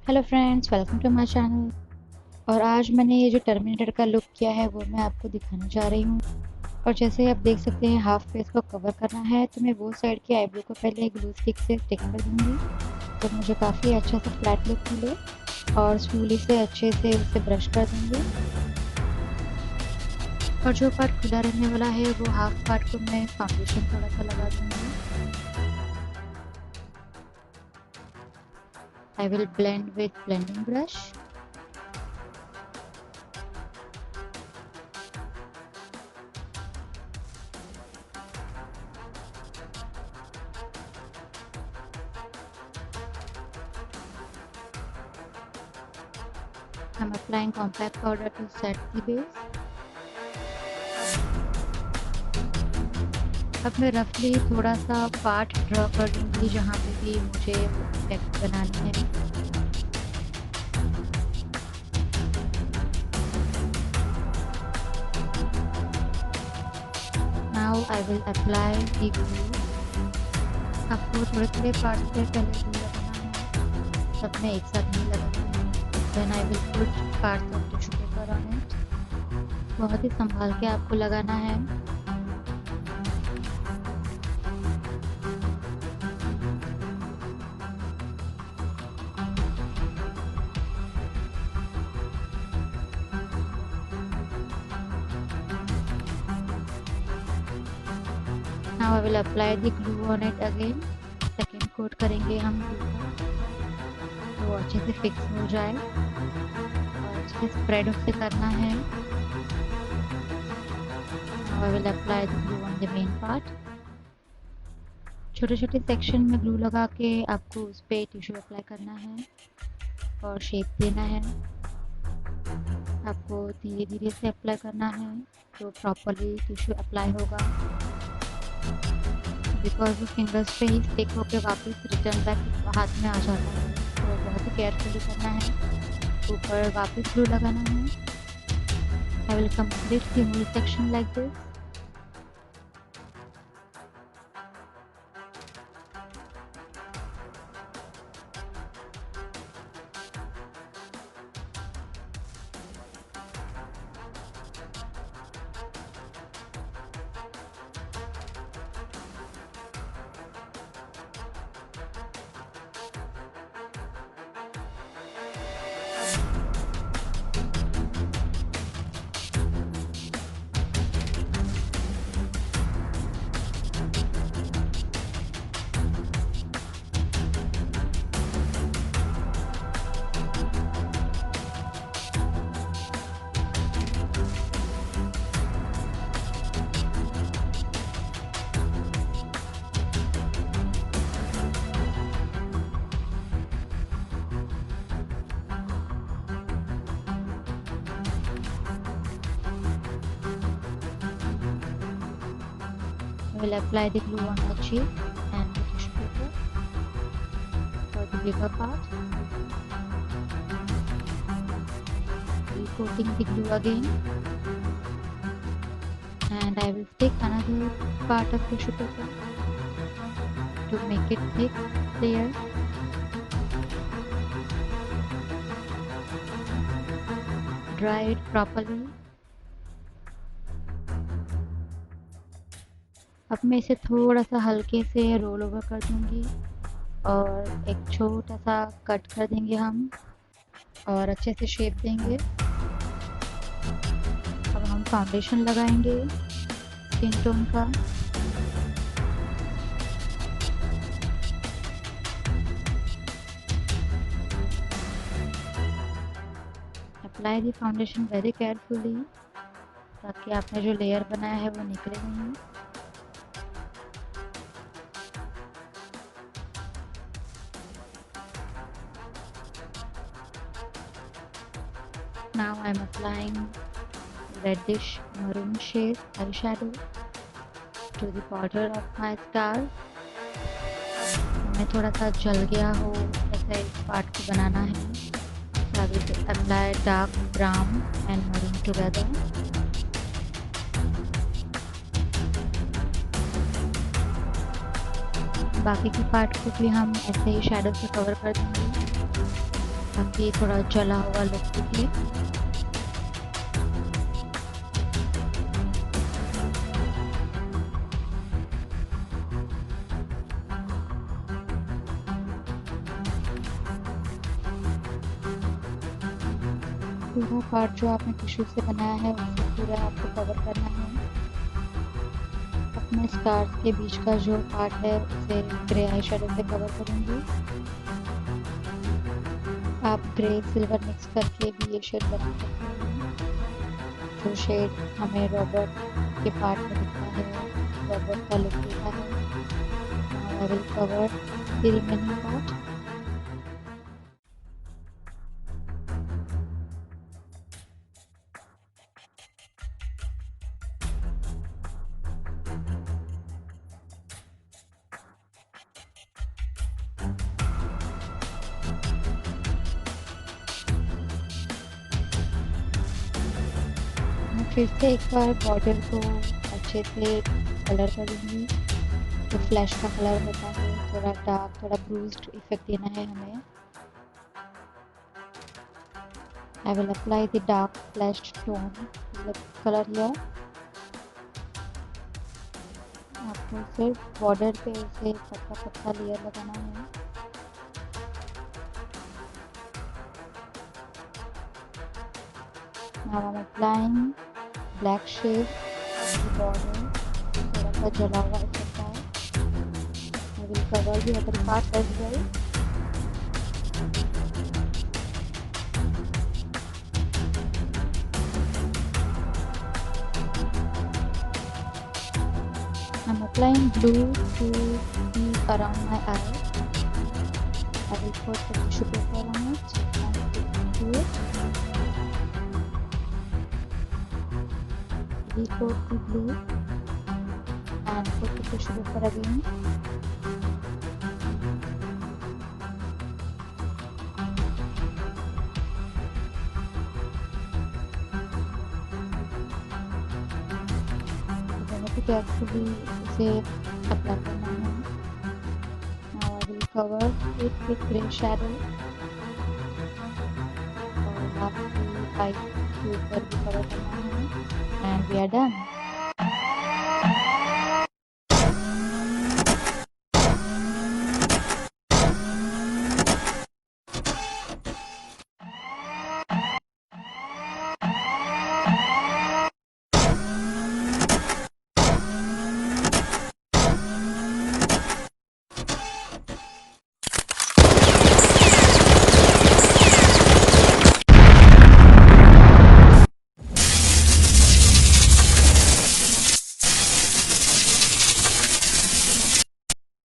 Hello friends, welcome to my channel. और आज मैंने ये जो टर्मिनेटर का लुक किया है वो मैं आपको दिखाने जा रही हूँ। और जैसे आप देख सकते हैं, हाफ फेस को कवर करना है तो मैं वो साइड की आईब्रो को पहले ग्लू स्टिक से स्टिक कर दूँगी तो मुझे काफ़ी अच्छा सा फ्लैट लुक मिले। और स्पूली से अच्छे से उसे ब्रश कर दूँगी। और जो पार्ट खुला रहने वाला है वो हाफ पार्ट को मैं फाउंडेशन थोड़ा सा लगा दूँगी। I will blend with blending brush. I'm applying compact powder to set the base. अब मैं रफली थोड़ा सा पार्ट ड्रॉ कर दूंगी जहाँ पे भी मुझे इफेक्ट बनानी है। Now I will apply the glue. आपको थोड़े थोड़े पार्ट पे पहले glue लगाना है, सब में एक साथ नहीं लगाना है। Then I will put parts of tissue paper on it. बहुत ही संभाल के आपको लगाना है। Now I will apply the glue on it again. Second coat करेंगे हम glue को, तो अच्छे से फिक्स हो जाए और अच्छे से स्प्रेड उससे करना है। Now I will apply the glue on the main part. छोटे छोटे सेक्शन में ग्लू लगा के आपको उस पर टिश्यू अप्लाई करना है और शेप देना है। आपको धीरे धीरे से अप्लाई करना है तो प्रॉपरली टिश्यू अप्लाई होगा, बिकॉज वो फिंगर्स पे ही स्टिक होकर वापस रिटर्न बैक हाथ में आ जाता है, तो बहुत ही केयरफुली करना है। ऊपर वापस ग्लू लगाना है। I will complete the whole section like this. I will apply the glue on the cheek and the tissue paper for the bigger part. Coating the glue again, and I will stick another part of tissue paper to make it thick layer. Dry it properly. अब मैं इसे थोड़ा सा हल्के से roll over कर दूंगी और एक छोटा सा कट कर देंगे हम और अच्छे से शेप देंगे। अब हम फाउंडेशन लगाएंगे स्किन टोन का। Apply the foundation very carefully ताकि आपने जो लेयर बनाया है वो निकले नहीं। Now I am applying reddish maroon shade eyeshadow to the border of my scar. हमें थोड़ा सा जल गया हो ऐसा इस पार्ट को बनाना है। I will apply dark brown and maroon together. बाकी के पार्ट को भी हम ऐसे ही शैडो से कवर कर देंगे। ताकि थोड़ा जला हुआ लुक दिखे। पूरा पार्ट जो आपने टिश्यू से बनाया है उससे पूरा आपको कवर करना है। अपने स्कार्फ के बीच का जो पार्ट है उसे ग्रे आई शेडो से कवर करूँगी। आप ग्रे सिल्वर मिक्स करके भी ये शेड बना सकते हैं। जो शेड हमें रॉबर्ट के पार्ट में दिखता है, रॉबर्ट का लुक देता है। I will cover the remaining part. मैं फिर से एक बार बॉर्डर को अच्छे से कलर करूँगी। जो फ्लैश का कलर होता है, थोड़ा डार्क, थोड़ा ब्रूज्ड इफेक्ट देना है हमें। I will apply the dark flash tone colour here. आपको सिर्फ बॉर्डर पे उसे पतला पतला लेयर लगाना है। Now I'm applying black shade on the border. थोड़ा सा जला हुआ इफेक्ट है। I will cover the other part as well. I'm applying blue to the around my eye. I will put the tissue paper on it and stick to it. Recoat the blue and put the tissue paper again. बहुत ही carefully इसे apply करना है। Now I will cover it with grey shadow और आपकी आई के ऊपर भी cover करना है and we are done.